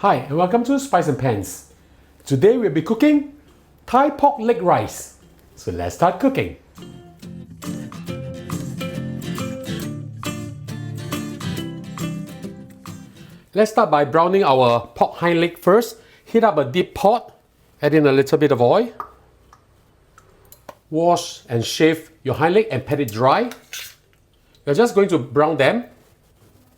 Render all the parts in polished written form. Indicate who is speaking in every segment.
Speaker 1: Hi and welcome to Spice and Pans. Today we'll be cooking Thai pork leg rice. So let's start cooking. Let's start by browning our pork hind leg first. Heat up a deep pot, add in a little bit of oil. Wash and shave your hind leg and pat it dry. We're just going to brown them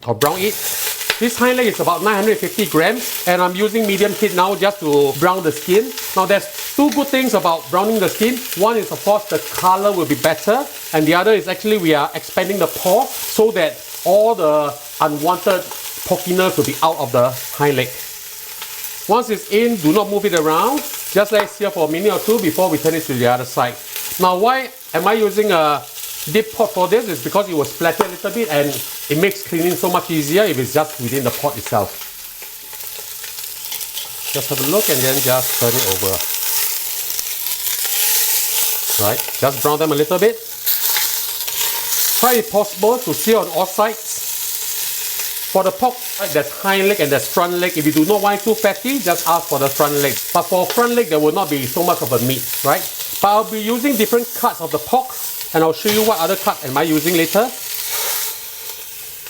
Speaker 1: or brown it. This hind leg is about 950 grams and I'm using medium heat now just to brown the skin. Now there's two good things about browning the skin. One is of course the color will be better, and the other is actually we are expanding the pore so that all the unwanted porkiness will be out of the hind leg. Once it's in, do not move it around. Just let it sear for a minute or two before we turn it to the other side. Now why am I using a deep pot for this? Is because it will splatter a little bit and it makes cleaning so much easier if it's just within the pot itself. Just have a look and then just turn it over. Right, just brown them a little bit. Try if possible to sear on all sides. For the pork, there's hind leg and there's front leg. If you do not want it too fatty, just ask for the front leg. But for front leg, there will not be so much of a meat, right? But I'll be using different cuts of the pork and I'll show you what other cut am I using later.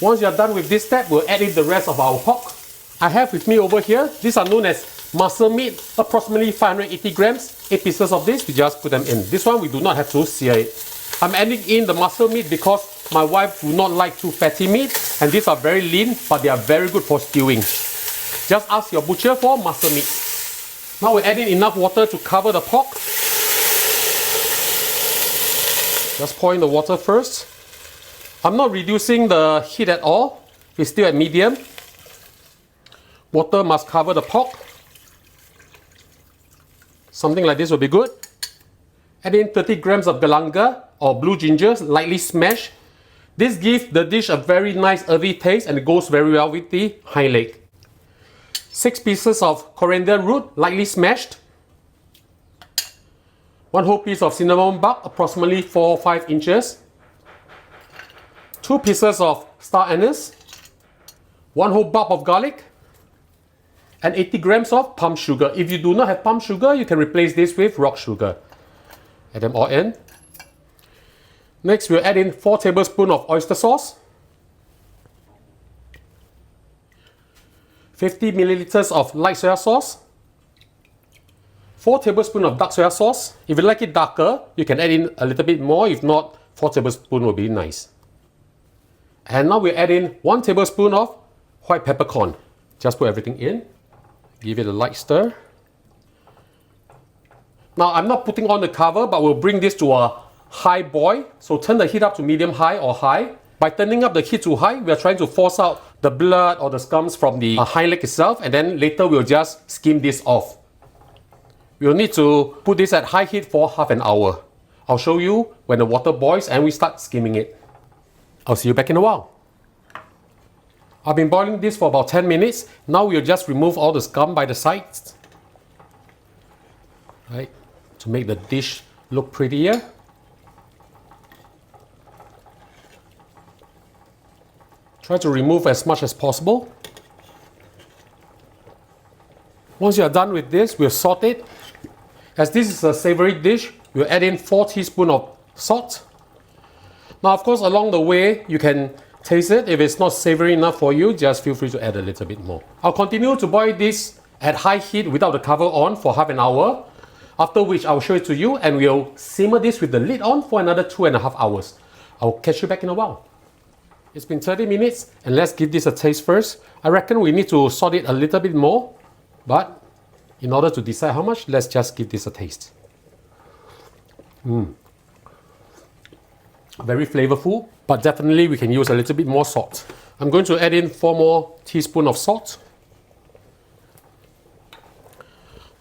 Speaker 1: Once you're done with this step, we'll add in the rest of our pork. I have with me over here, these are known as muscle meat, approximately 580 grams, 8 pieces of this, we just put them in. This one we do not have to sear it. I'm adding in the muscle meat because my wife do not like too fatty meat, and these are very lean, but they are very good for stewing. Just ask your butcher for muscle meat. Now we're adding enough water to cover the pork. Just pour in the water first. I'm not reducing the heat at all. It's still at medium. Water must cover the pork. Something like this will be good. Add in 30 grams of galanga or blue ginger, lightly smashed. This gives the dish a very nice earthy taste and it goes very well with the hind leg. 6 pieces of coriander root, lightly smashed. 1 whole piece of cinnamon bark, approximately 4 or 5 inches. 2 pieces of star anise. 1 whole bulb of garlic. And 80 grams of palm sugar. If you do not have palm sugar, you can replace this with rock sugar. Add them all in. Next, we'll add in 4 tablespoons of oyster sauce. 50 milliliters of light soya sauce. 4 tablespoons of dark soya sauce. If you like it darker, you can add in a little bit more. If not, 4 tablespoons will be nice. And now we'll add in 1 tablespoon of white peppercorn. Just put everything in. Give it a light stir. Now I'm not putting on the cover, but we'll bring this to a high boil. So turn the heat up to medium high or high. By turning up the heat to high, we are trying to force out the blood or the scums from the hind leg itself, and then later we'll just skim this off. We'll need to put this at high heat for half an hour. I'll show you when the water boils and we start skimming it. I'll see you back in a while. I've been boiling this for about 10 minutes. Now we'll just remove all the scum by the sides. Right, to make the dish look prettier. Try to remove as much as possible. Once you are done with this, we'll salt it. As this is a savory dish, we'll add in 4 teaspoons of salt. Now of course along the way you can taste it. If it's not savory enough for you, just feel free to add a little bit more. I'll continue to boil this at high heat without the cover on for half an hour. After which I'll show it to you and we'll simmer this with the lid on for another 2.5 hours. I'll catch you back in a while. It's been 30 minutes and let's give this a taste first. I reckon we need to salt it a little bit more, but in order to decide how much, let's just give this a taste. Very flavorful, but definitely we can use a little bit more salt. I'm going to add in 4 more teaspoons of salt.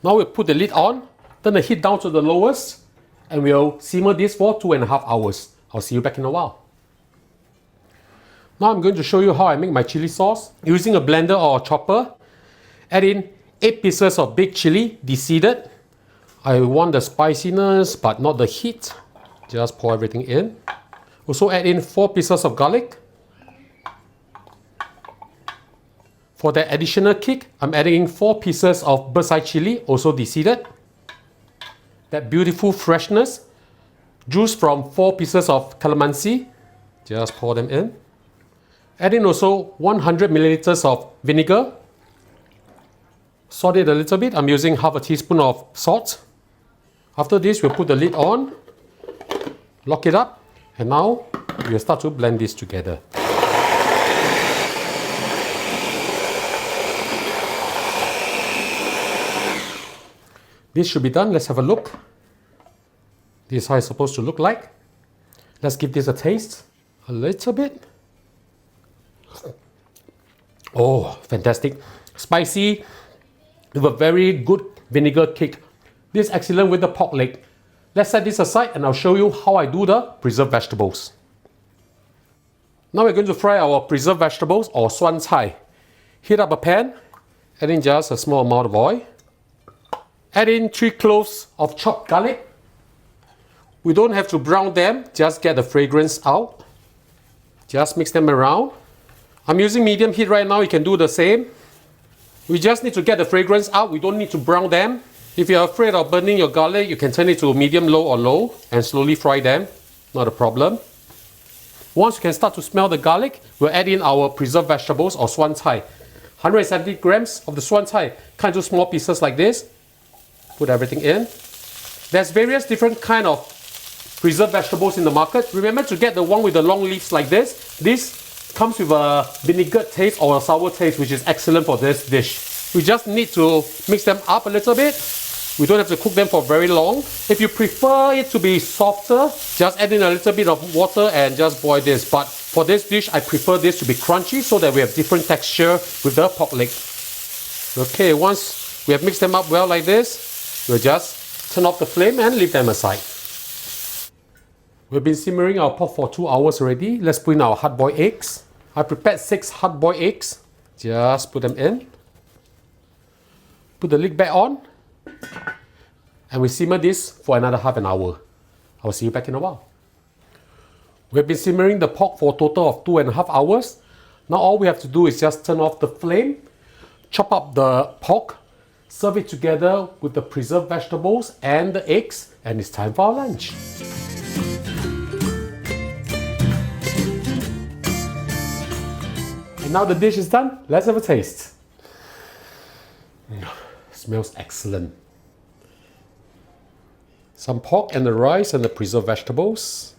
Speaker 1: Now we'll put the lid on, turn the heat down to the lowest, and we'll simmer this for 2.5 hours. I'll see you back in a while. Now I'm going to show you how I make my chili sauce. Using a blender or a chopper, add in 8 pieces of big chili, deseeded. I want the spiciness but not the heat. Just pour everything in. Also add in 4 pieces of garlic. For the additional kick, I'm adding in 4 pieces of bird's eye chili, also deseeded. That beautiful freshness. Juice from 4 pieces of calamansi. Just pour them in. Add in also 100 milliliters of vinegar. Salt it a little bit. I'm using half a teaspoon of salt. After this, we'll put the lid on. Lock it up. And now, we'll start to blend this together. This should be done. Let's have a look. This is how it's supposed to look like. Let's give this a taste. A little bit. Oh, fantastic. Spicy with a very good vinegar kick. This is excellent with the pork leg. Let's set this aside and I'll show you how I do the preserved vegetables. Now we're going to fry our preserved vegetables or suan cai. Heat up a pan. Add in just a small amount of oil. Add in 3 cloves of chopped garlic. We don't have to brown them, just get the fragrance out. Just mix them around. I'm using medium heat right now, you can do the same. We just need to get the fragrance out, we don't need to brown them. If you're afraid of burning your garlic, you can turn it to medium low or low and slowly fry them, not a problem. Once you can start to smell the garlic, we'll add in our preserved vegetables or suan cai. 170 grams of the suan cai, cut into small pieces like this. Put everything in. There's various different kind of preserved vegetables in the market. Remember to get the one with the long leaves like this. This comes with a vinegar taste or a sour taste, which is excellent for this dish. We just need to mix them up a little bit. We don't have to cook them for very long. If you prefer it to be softer, just add in a little bit of water and just boil this. But for this dish, I prefer this to be crunchy so that we have different texture with the pork leg. Okay, once we have mixed them up well like this, we'll just turn off the flame and leave them aside. We've been simmering our pork for 2 hours already. Let's put in our hard-boiled eggs. I prepared 6 hard-boiled eggs. Just put them in. Put the lid back on. And we simmer this for another half an hour. I'll see you back in a while. We've been simmering the pork for a total of 2.5 hours. Now all we have to do is just turn off the flame, chop up the pork, serve it together with the preserved vegetables and the eggs, and it's time for our lunch. And now the dish is done, let's have a taste. Smells excellent. Some pork and the rice and the preserved vegetables.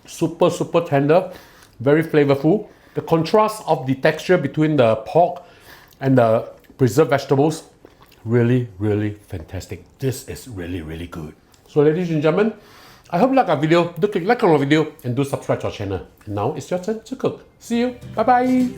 Speaker 1: Super tender, very flavorful. The contrast of the texture between the pork and the preserved vegetables, really fantastic. This is really good. So ladies and gentlemen, I hope you like our video. Do click like on our video and do subscribe to our channel. And now it's your turn to cook. See you. Bye bye.